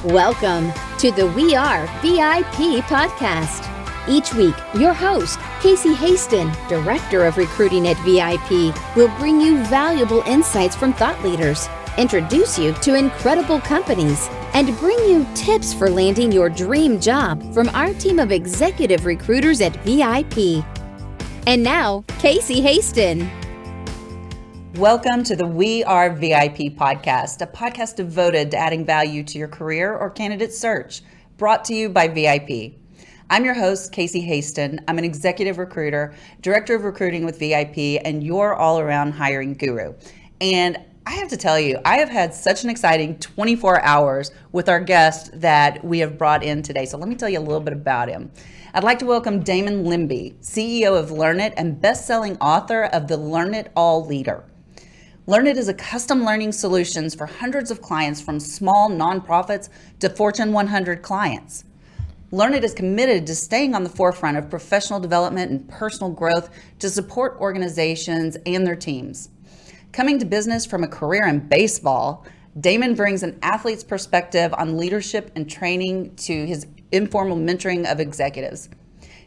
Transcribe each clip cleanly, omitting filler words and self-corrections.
Welcome to the We Are VIP podcast. Each week, your host, Casey Hasten, Director of Recruiting at VIP, will bring you valuable insights from thought leaders, introduce you to incredible companies, and bring you tips for landing your dream job from our team of executive recruiters at VIP. And now, Casey Hasten. Welcome to the We Are VIP podcast, a podcast devoted to adding value to your career or candidate search, brought to you by VIP. I'm your host, Casey Hasten. I'm an executive recruiter, director of recruiting with VIP, and your all-around hiring guru. And I have to tell you, I have had such an exciting 24 hours with our guest that we have brought in today. So let me tell you a little bit about him. I'd like to welcome Damon Lembi, CEO of Learnit and best-selling author of the Learnit All Leader. Learnit is a custom learning solutions for hundreds of clients, from small nonprofits to Fortune 100 clients. Learnit is committed to staying on the forefront of professional development and personal growth to support organizations and their teams. Coming to business from a career in baseball, Damon brings an athlete's perspective on leadership and training to his informal mentoring of executives.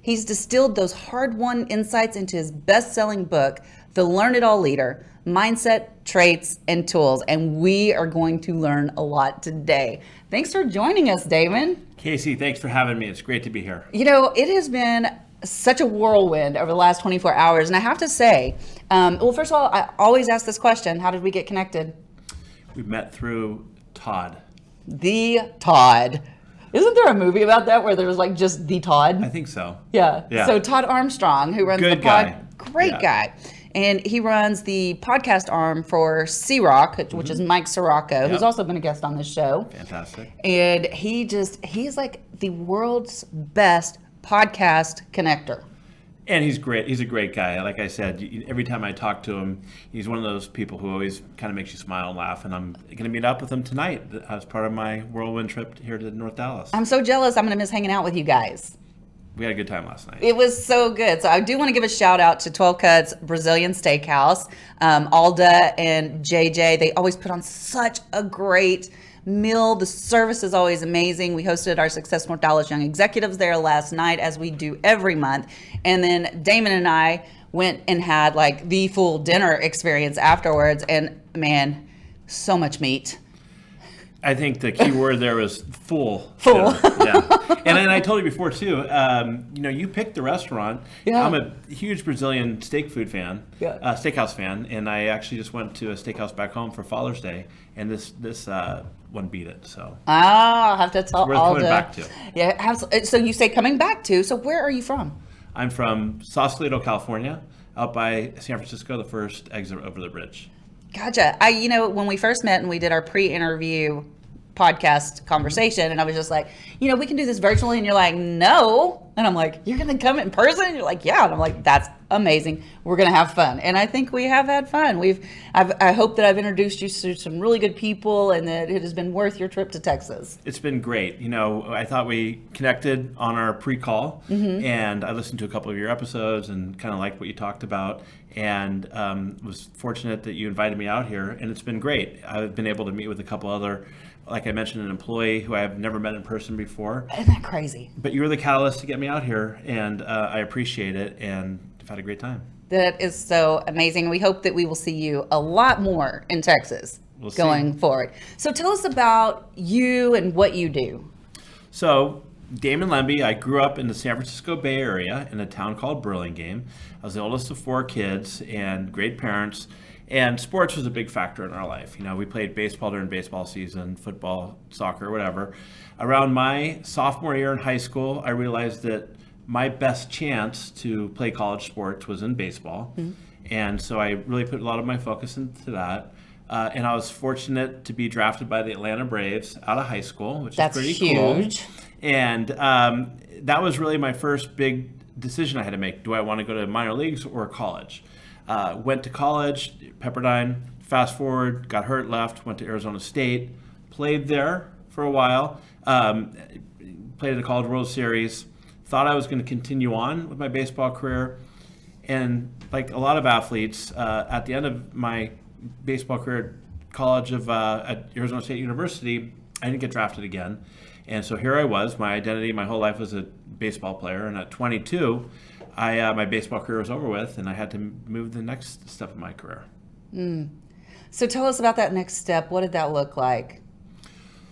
He's distilled those hard-won insights into his best-selling book, The Learnit All Leader, Mindset, Traits, and Tools, and we are going to learn a lot today. Thanks for joining us, Damon. Casey, thanks for having me. It's great to be here. You know, it has been such a whirlwind over the last 24 hours, and I have to say, well, first of all, I always ask this question: how did we get connected? We met through Todd. The Todd. Isn't there a movie about that where there was like just the Todd? I think so. Yeah. So Todd Armstrong, who runs Good the pod, guy. Great guy. And he runs the podcast arm for C-Rock, which is Mike Sirocco, who's also been a guest on this show. Fantastic. And he's like the world's best podcast connector. And he's great. He's a great guy. Like I said, every time I talk to him, he's one of those people who always kind of makes you smile and laugh. And I'm going to meet up with him tonight as part of my whirlwind trip here to North Dallas. I'm so jealous. I'm going to miss hanging out with you guys. We had a good time last night. It was so good. So I do want to give a shout out to 12 Cuts Brazilian Steakhouse. Alda and JJ, they always put on such a great meal. The service is always amazing. We hosted our Success North Dallas Young Executives there last night, as we do every month. And then Damon and I went and had like the full dinner experience afterwards. And man, so much meat. I think the key word there was full. Full. Yeah. And then I told you before too, you picked the restaurant. Yeah. I'm a huge Brazilian steakhouse fan, and I actually just went to a steakhouse back home for Father's Day, and this one beat it. So I'll have to tell worth Alda. coming back to. Yeah. So you say coming back to. So where are you from? I'm from Sausalito, California, out by San Francisco, the first exit over the bridge. Gotcha. When we first met and we did our pre-interview podcast conversation, and I was just like, we can do this virtually, and you're like, no. And I'm like, you're going to come in person? And you're like, yeah. And I'm like, that's amazing. We're going to have fun. And I think we have had fun. I hope that I've introduced you to some really good people and that it has been worth your trip to Texas. It's been great. I thought we connected on our pre-call, and I listened to a couple of your episodes and kind of liked what you talked about, and was fortunate that you invited me out here, and it's been great. I've been able to meet with a couple other, like I mentioned, an employee who I have never met in person before. Isn't that crazy? But you were the catalyst to get me out here, and I appreciate it, and I've had a great time. That is so amazing. We hope that we will see you a lot more in Texas going forward. So tell us about you and what you do. So Damon Lembi, I grew up in the San Francisco Bay Area in a town called Burlingame. I was the oldest of 4 kids and great parents. And sports was a big factor in our life. We played baseball during baseball season, football, soccer, whatever. Around my sophomore year in high school, I realized that my best chance to play college sports was in baseball. And so I really put a lot of my focus into that. And I was fortunate to be drafted by the Atlanta Braves out of high school, which is pretty huge. Cool. And that was really my first big decision I had to make. Do I want to go to minor leagues or college? Went to college, Pepperdine, fast forward, got hurt, left, went to Arizona State, played there for a while, played in the College World Series, thought I was going to continue on with my baseball career. And like a lot of athletes, at the end of my baseball career, college at Arizona State University, I didn't get drafted again. And so here I was. My identity, my whole life was a baseball player. And at 22, my baseball career was over with, and I had to move the next step in my career. So tell us about that next step. What did that look like?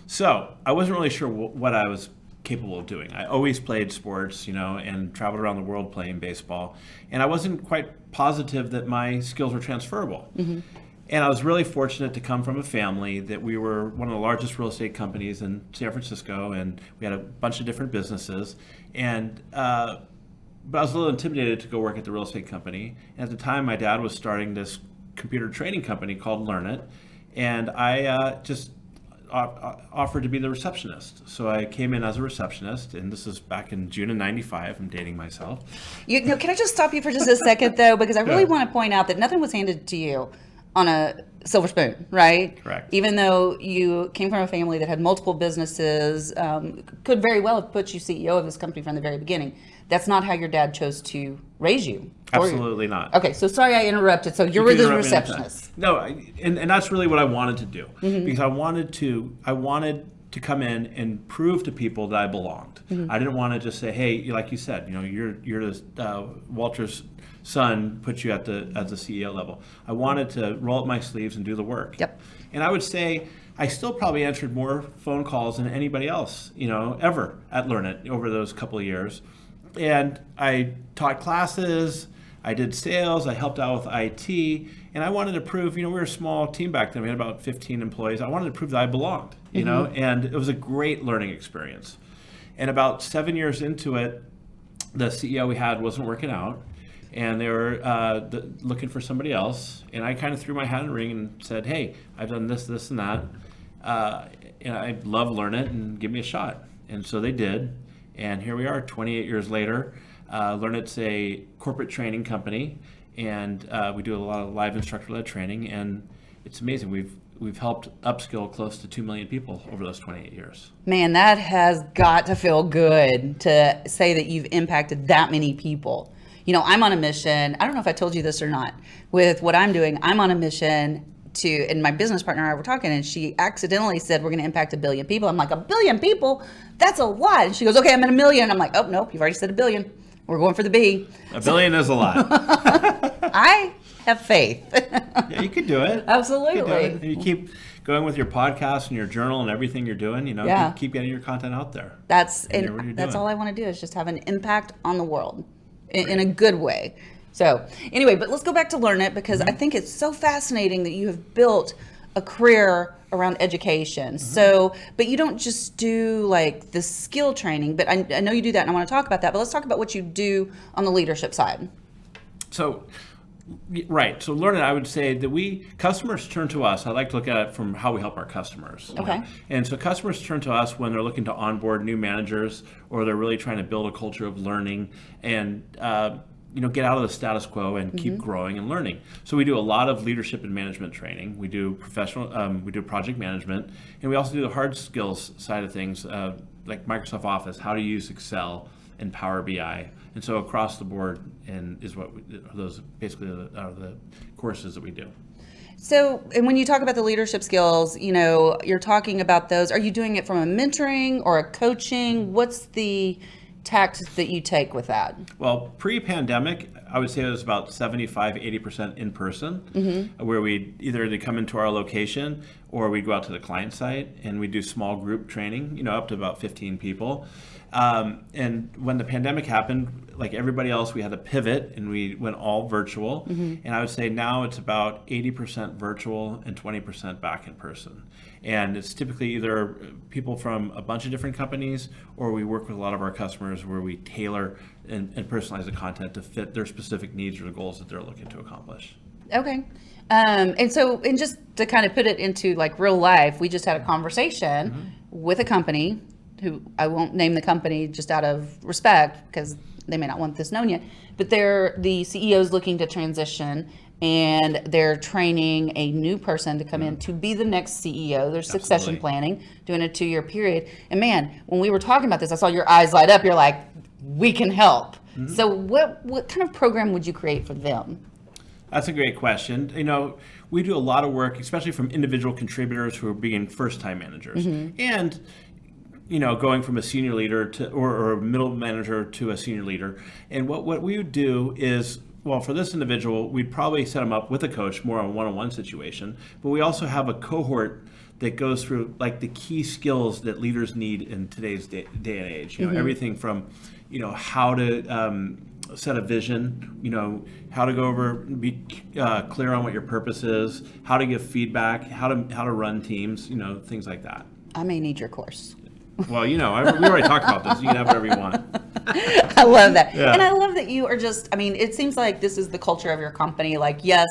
So I wasn't really sure what I was capable of doing. I always played sports, and traveled around the world playing baseball. And I wasn't quite positive that my skills were transferable. Mm-hmm. And I was really fortunate to come from a family that we were one of the largest real estate companies in San Francisco, and we had a bunch of different businesses. And but I was a little intimidated to go work at the real estate company. And at the time, my dad was starting this computer training company called Learnit, and I just offered to be the receptionist. So I came in as a receptionist, and this is back in June of '95. I'm dating myself. Can I just stop you for just a second, though? Because I really want to point out that nothing was handed to you on a silver spoon, right? Correct. Even though you came from a family that had multiple businesses, could very well have put you CEO of this company from the very beginning. That's not how your dad chose to raise you. Absolutely not. Okay, so sorry I interrupted. So you were the receptionist. No, and that's really what I wanted to do, because I wanted to come in and prove to people that I belonged. I didn't want to just say, hey, like you said, you're the Walter's son, put you at the CEO level. I wanted to roll up my sleeves and do the work. Yep. And I would say I still probably answered more phone calls than anybody else, ever at Learnit over those couple of years. And I taught classes, I did sales, I helped out with IT, and I wanted to prove, we were a small team back then, we had about 15 employees. I wanted to prove that I belonged, and it was a great learning experience. And about 7 years into it, the CEO we had wasn't working out, and they were looking for somebody else. And I kind of threw my hat in the ring and said, hey, I've done this, this, and that, and I love Learnit, and give me a shot. And so they did. And here we are 28 years later. Learnit's a corporate training company, and we do a lot of live instructor-led training, and it's amazing. We've helped upskill close to 2 million people over those 28 years. Man, that has got to feel good to say that you've impacted that many people. I'm on a mission. I don't know if I told you this or not. With what I'm doing, I'm on a mission and my business partner and I were talking, and she accidentally said, we're going to impact 1 billion people. I'm like, 1 billion people? That's a lot. And she goes, okay, I'm at 1 million. I'm like, oh, nope, you've already said 1 billion. We're going for the B. 1 billion is a lot. I have faith. Yeah, you could do it. Absolutely. You keep going with your podcast and your journal and everything you're doing, keep getting your content out there. That's all I want to do, is just have an impact on the world in a good way. So anyway, but let's go back to Learnit, because I think it's so fascinating that you have built a career around education. So, but you don't just do like the skill training, but I know you do that, and I want to talk about that, but let's talk about what you do on the leadership side. So, right. So Learnit, I would say that customers turn to us. I like to look at it from how we help our customers. Okay. And so customers turn to us when they're looking to onboard new managers, or they're really trying to build a culture of learning and, get out of the status quo and keep growing and learning. So we do a lot of leadership and management training. We do we do project management, and we also do the hard skills side of things, like Microsoft Office, how to use Excel and Power BI. And so across the board, those basically are the courses that we do. So, and when you talk about the leadership skills, you're talking about those. Are you doing it from a mentoring or a coaching? What's the tactics that you take with that? Well, pre-pandemic, I would say it was about 75-80% in person, where we either to come into our location or we'd go out to the client site and we do small group training, up to about 15 people. And when the pandemic happened, like everybody else, we had to pivot and we went all virtual. And I would say now it's about 80% virtual and 20% back in person. And it's typically either people from a bunch of different companies, or we work with a lot of our customers where we tailor and personalize the content to fit their specific needs or the goals that they're looking to accomplish. Okay. And just to kind of put it into like real life, we just had a conversation with a company who I won't name the company just out of respect because they may not want this known yet, but the CEO's looking to transition, and they're training a new person to come in to be the next CEO. There's succession planning, doing a 2-year period. And man, when we were talking about this, I saw your eyes light up. You're like, we can help. So what kind of program would you create for them? That's a great question. we do a lot of work, especially from individual contributors who are being first-time managers. And going from a senior leader to or a middle manager to a senior leader. And what we would do is, well, for this individual, we'd probably set them up with a coach, more on a one-on-one situation. But we also have a cohort that goes through like the key skills that leaders need in today's day and age. Everything from, how to set a vision, how to go over, be clear on what your purpose is, how to give feedback, how to run teams, things like that. I may need your course. Well, we already talked about this. You can have whatever you want. I love that. Yeah. And I love that you are just, it seems like this is the culture of your company. Like, yes,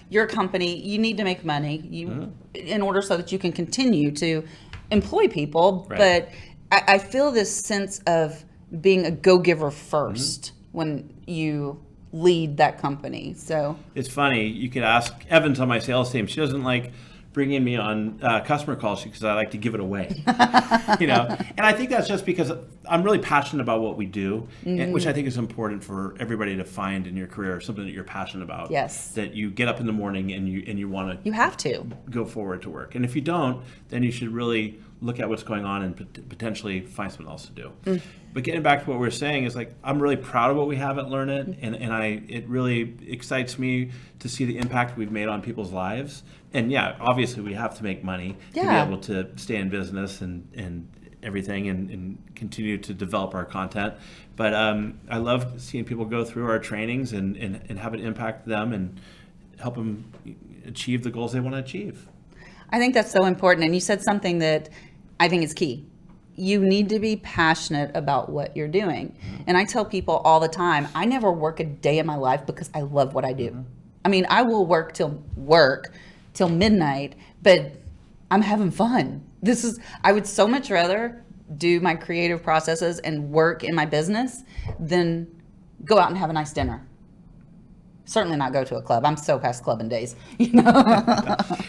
your company, you need to make money in order so that you can continue to employ people. Right. But I feel this sense of being a go-giver first when you lead that company. So it's funny. You could ask Evans on my sales team. She doesn't like bringing me on customer calls because I like to give it away, And I think that's just because I'm really passionate about what we do, which I think is important for everybody to find in your career, something that you're passionate about. Yes. That you get up in the morning and you want to. You have to go forward to work, and if you don't, then you should really look at what's going on and potentially find something else to do. But getting back to what we were saying is like, I'm really proud of what we have at Learnit, and it really excites me to see the impact we've made on people's lives. And yeah, obviously we have to make money to be able to stay in business and everything and continue to develop our content. But I love seeing people go through our trainings and have it impact them and help them achieve the goals they want to achieve. I think that's so important. And you said something that I think is key. You need to be passionate about what you're doing. And I tell people all the time, I never work a day in my life because I love what I do. I will work till midnight, but I'm having fun. I would so much rather do my creative processes and work in my business than go out and have a nice dinner. Certainly not go to a club. I'm so past clubbing days.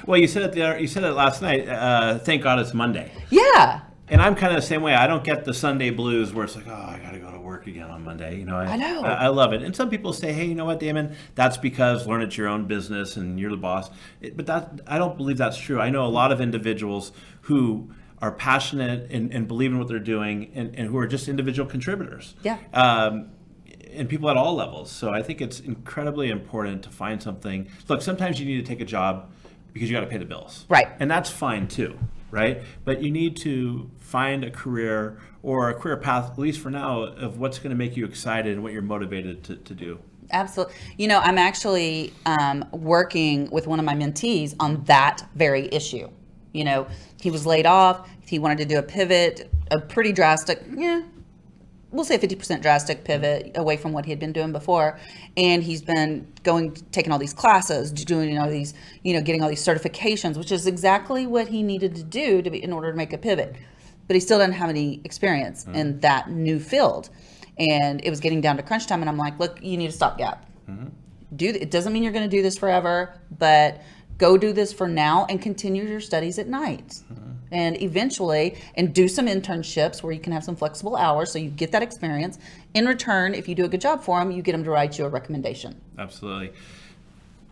Well, you said it last night. Thank God it's Monday. Yeah. And I'm kind of the same way. I don't get the Sunday blues where it's like, oh, I got to go to work again on Monday. I know. I love it. And some people say, hey, you know what, Damon? That's because Learnit's your own business and you're the boss. But I don't believe that's true. I know a lot of individuals who are passionate and believe in what they're doing and who are just individual contributors. Yeah. And people at all levels. So I think it's incredibly important to find something. Look, sometimes you need to take a job because you got to pay the bills. Right. And that's fine too, right? But you need to find a career or a career path, at least for now, of what's going to make you excited and what you're motivated to do. Absolutely. I'm actually working with one of my mentees on that very issue. He was laid off. He wanted to do a pivot, a pretty drastic, we'll say a 50% drastic pivot away from what he had been doing before. And he's been taking all these classes, doing all these, getting all these certifications, which is exactly what he needed to do in order to make a pivot. But he still doesn't have any experience in that new field. And it was getting down to crunch time. And I'm like, look, you need a stopgap. It doesn't mean you're going to do this forever, but go do this for now and continue your studies at night. And eventually, and do some internships where you can have some flexible hours so you get that experience. In return, if you do a good job for them, you get them to write you a recommendation. Absolutely.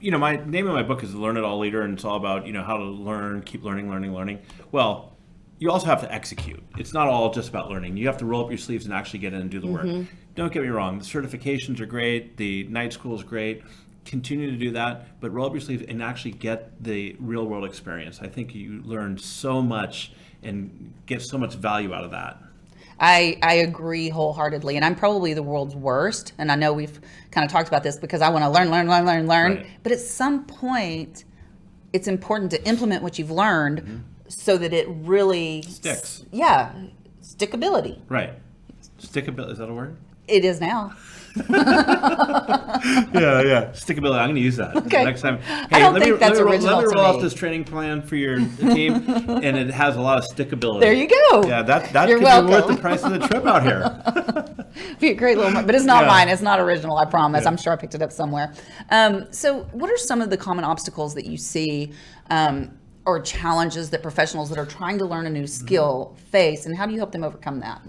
My name of my book is Learnit All Leader, and it's all about, how to learn, keep learning. Well, you also have to execute. It's not all just about learning. You have to roll up your sleeves and actually get in and do the work. Don't get me wrong. The certifications are great. The night school is great. Continue to do that, but roll up your sleeves and actually get the real world experience. I think you learn so much and get so much value out of that. I agree wholeheartedly, and I'm probably the world's worst, and I know we've kind of talked about this because I want to learn. Right. But at some point, it's important to implement what you've learned so that it really sticks. Yeah, stickability. Right. Stickability, is that a word? It is now. Yeah. Stickability. I'm going to use that next time. Hey, I don't think that's original Let me to roll me. off this training plan for your team, and it has a lot of stickability. There you go. Yeah, that You're could welcome. be worth the price of the trip out here. Be a great little, but it's not mine. It's not original. I promise. I'm sure I picked it up somewhere. So, what are some of the common obstacles that you see, or challenges that professionals that are trying to learn a new skill face, and how do you help them overcome that?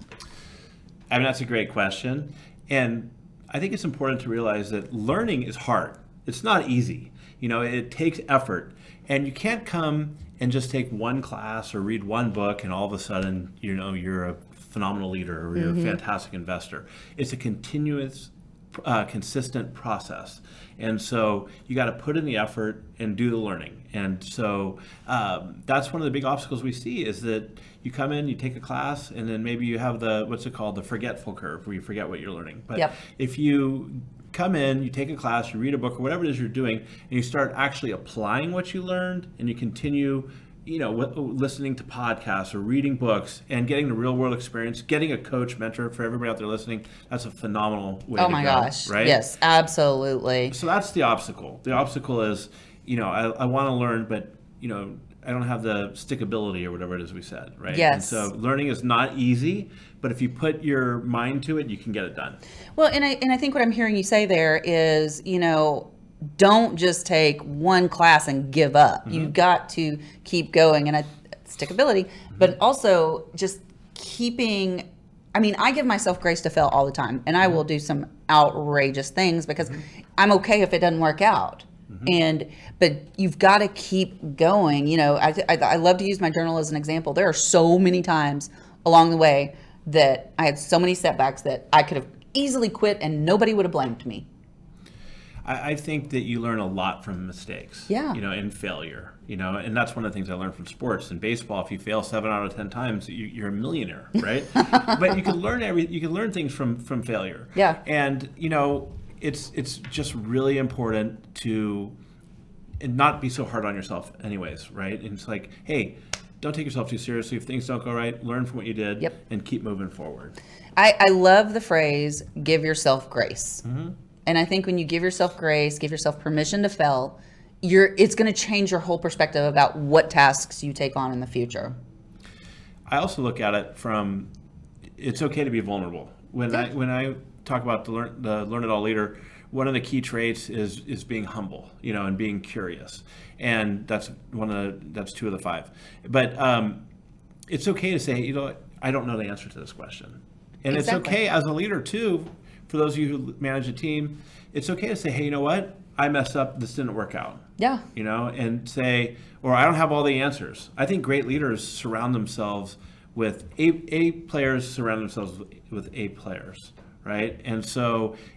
That's a great question, and I think it's important to realize that learning is hard. It's not easy. It takes effort. And you can't come and just take one class or read one book and all of a sudden, you're a phenomenal leader or you're a fantastic investor. It's a continuous, consistent process. And so you got to put in the effort and do the learning. And so that's one of the big obstacles we see is that you come in, you take a class, and then maybe you have the forgetful curve where you forget what you're learning. But if you come in, you take a class, you read a book or whatever it is you're doing, and you start actually applying what you learned, and you continue, listening to podcasts or reading books and getting the real world experience, getting a coach, mentor for everybody out there listening, that's a phenomenal way to go. Oh my gosh. Right? Yes, absolutely. So that's the obstacle. The obstacle is, I want to learn, but, I don't have the stickability or whatever it is we said, right? Yes. And so learning is not easy, but if you put your mind to it, you can get it done. Well, and I think what I'm hearing you say there is, don't just take one class and give up. You've got to keep going, and stickability, but also just keeping. I give myself grace to fail all the time, and I will do some outrageous things because I'm okay if it doesn't work out. But you've got to keep going. I love to use my journal as an example. There are so many times along the way that I had so many setbacks that I could have easily quit and nobody would have blamed me. I think that you learn a lot from mistakes. Yeah. And failure. And that's one of the things I learned from sports. In baseball, if you fail 7 out of 10 times, you're a millionaire, right? But you can learn you can learn things from failure. Yeah. And it's just really important to not be so hard on yourself anyways, right? And it's like, hey, don't take yourself too seriously. If things don't go right, learn from what you did and keep moving forward. I love the phrase, give yourself grace. And I think when you give yourself grace, give yourself permission to fail, it's going to change your whole perspective about what tasks you take on in the future. I also look at it from, it's okay to be vulnerable. When I talk about the Learnit All Leader, one of the key traits is being humble, and being curious, and that's two of the 5. But it's okay to say, I don't know the answer to this question, and It's okay as a leader too. For those of you who manage a team, it's okay to say, hey, you know what? I messed up. This didn't work out. Yeah. And say, or I don't have all the answers. I think great leaders surround themselves with A players surround themselves with A players. Right. And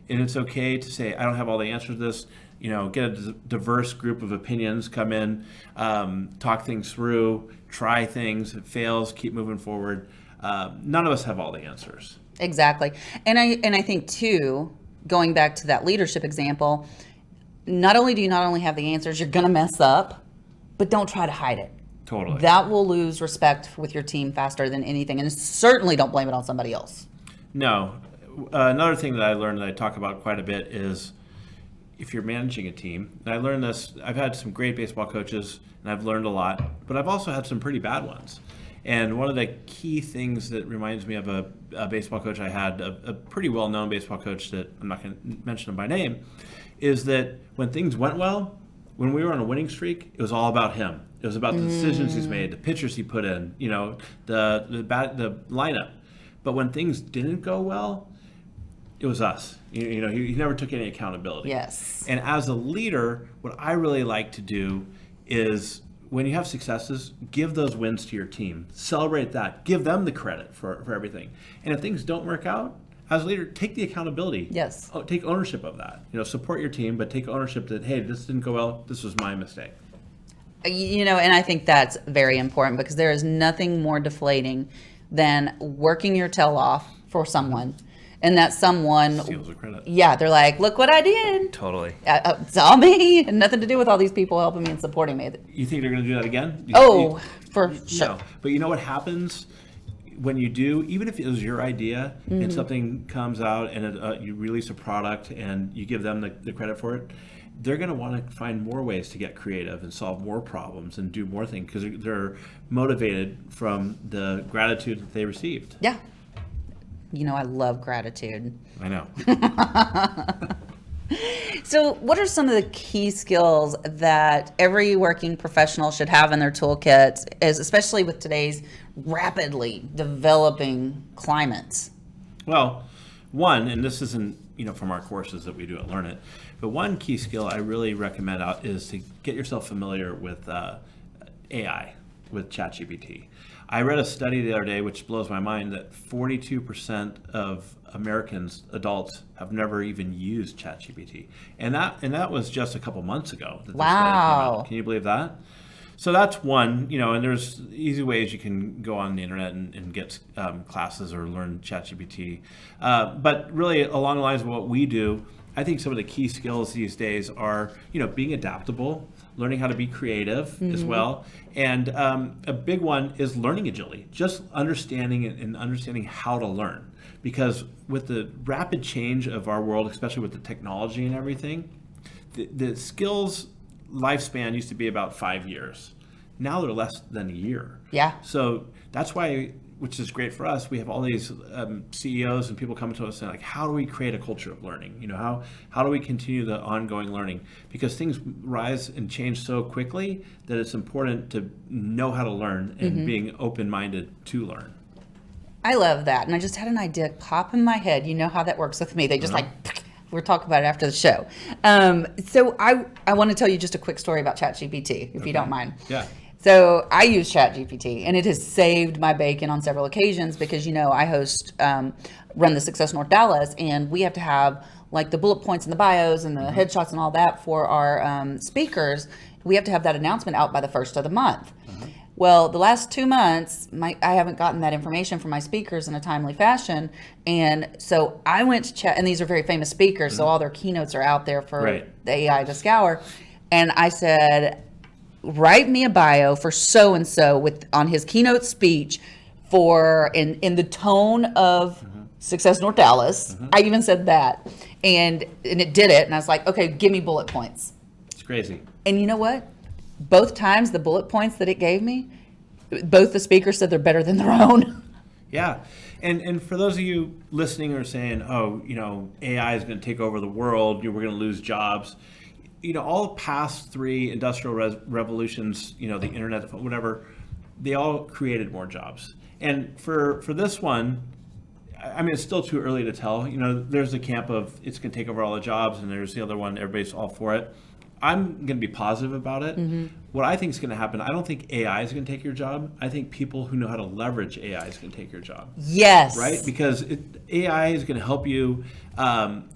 it's okay to say, I don't have all the answers to this, get a diverse group of opinions, come in, talk things through, try things. If it fails, keep moving forward. None of us have all the answers. Exactly. And I think too, going back to that leadership example, not only do you not only have the answers, you're going to mess up, but don't try to hide it. Totally. That will lose respect with your team faster than anything. And certainly don't blame it on somebody else. No. Another thing that I learned that I talk about quite a bit is if you're managing a team, and I learned this, I've had some great baseball coaches and I've learned a lot, but I've also had some pretty bad ones. And one of the key things that reminds me of a baseball coach I had, a pretty well-known baseball coach that I'm not going to mention him by name, is that when things went well, when we were on a winning streak, it was all about him. It was about the decisions he's made, the pitchers he put in, the lineup. But when things didn't go well, it was us. He never took any accountability. Yes. And as a leader, what I really like to do is when you have successes, give those wins to your team. Celebrate that. Give them the credit for everything. And if things don't work out, as a leader, take the accountability. Yes. Take ownership of that. Support your team, but take ownership that, hey, this didn't go well. This was my mistake. And I think that's very important because there is nothing more deflating than working your tail off for someone. And that someone steals the credit. Yeah, they're like, look what I did. Totally. It's all me. And nothing to do with all these people helping me and supporting me. You think they're going to do that again? For sure. No. But you know what happens when you do, even if it was your idea and something comes out and you release a product and you give them the credit for it, they're going to want to find more ways to get creative and solve more problems and do more things because they're motivated from the gratitude that they received. Yeah. I love gratitude. I know. So what are some of the key skills that every working professional should have in their toolkit, especially with today's rapidly developing climates? Well, one, and this isn't from our courses that we do at Learnit. But one key skill I really recommend out is to get yourself familiar with AI, with ChatGPT. I read a study the other day which blows my mind that 42% of Americans, adults, have never even used ChatGPT. And that was just a couple months ago that this study came out. Can you believe that? So that's one, and there's easy ways you can go on the internet and get classes or learn ChatGPT. But really, along the lines of what we do, I think some of the key skills these days are, being adaptable, learning how to be creative as well. And a big one is learning agility, just understanding and understanding how to learn. Because with the rapid change of our world, especially with the technology and everything, the skills lifespan used to be about 5 years. Now they're less than a year. Yeah. So that's why, which is great for us, we have all these CEOs and people coming to us saying, like, how do we create a culture of learning? How do we continue the ongoing learning? Because things rise and change so quickly that it's important to know how to learn and being open-minded to learn. I love that. And I just had an idea pop in my head. You know how that works with me. They just we'll talk about it after the show. So I want to tell you just a quick story about ChatGPT, if you don't mind. Yeah. So I use ChatGPT, and it has saved my bacon on several occasions because, I host, run the Success North Dallas, and we have to have like the bullet points and the bios and the headshots and all that for our speakers. We have to have that announcement out by the 1st of the month. Well, the last 2 months, I haven't gotten that information from my speakers in a timely fashion. And so I went to chat, and these are very famous speakers, so all their keynotes are out there for the AI to scour. And I said, write me a bio for so-and-so on his keynote speech in the tone of Success North Dallas. I even said that. And it did it. And I was like, okay, give me bullet points. It's crazy. And you know what? Both times the bullet points that it gave me, both the speakers said they're better than their own. Yeah. And for those of you listening who are saying, AI is going to take over the world, we're going to lose jobs. All the past 3 industrial revolutions, the internet, whatever, they all created more jobs. And for this one, I mean, it's still too early to tell. There's the camp of it's going to take over all the jobs, and there's the other one, everybody's all for it. I'm going to be positive about it. What I think is going to happen, I don't think AI is going to take your job. I think people who know how to leverage AI is going to take your job. Yes. Right? Because AI is going to help you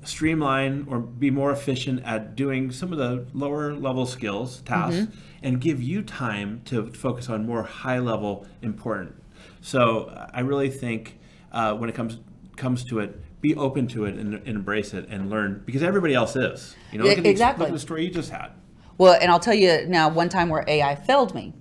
streamline or be more efficient at doing some of the lower level skills, tasks, and give you time to focus on more high level important. So I really think when it comes to it, be open to it and embrace it and learn, because everybody else is. Look at the story you just had. Well, and I'll tell you now, one time where AI failed me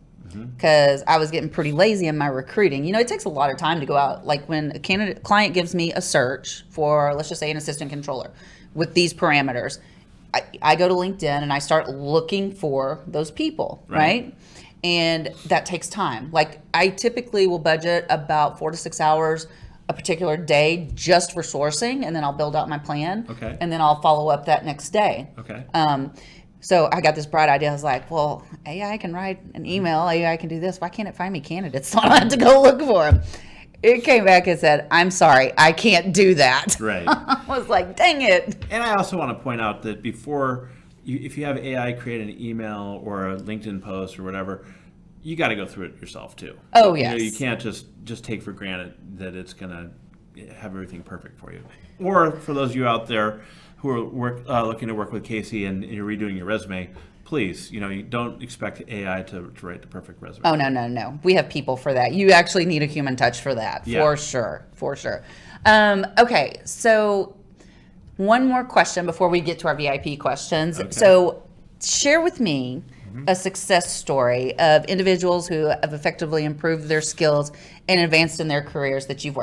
because I was getting pretty lazy in my recruiting. It takes a lot of time to go out. Like when a client gives me a search for, let's just say, an assistant controller with these parameters, I go to LinkedIn and I start looking for those people, right? And that takes time. Like I typically will budget about 4 to 6 hours a particular day just for sourcing, and then I'll build out my plan. Okay. And then I'll follow up that next day. Okay. So I got this bright idea. I was like, well, AI can write an email. AI can do this. Why can't it find me candidates so I don't have to go look for them? It came back and said, I'm sorry, I can't do that. Right. I was like, dang it. And I also want to point out that if you have AI create an email or a LinkedIn post or whatever, you got to go through it yourself too. Oh, yes. You can't just take for granted that it's going to have everything perfect for you. Or for those of you out there who are looking to work with Casey and you're redoing your resume, please, you don't expect AI to write the perfect resume. Oh, no. We have people for that. You actually need a human touch for that, for sure. Okay, so one more question before we get to our VIP questions. Okay. So share with me a success story of individuals who have effectively improved their skills and advanced in their careers that you've worked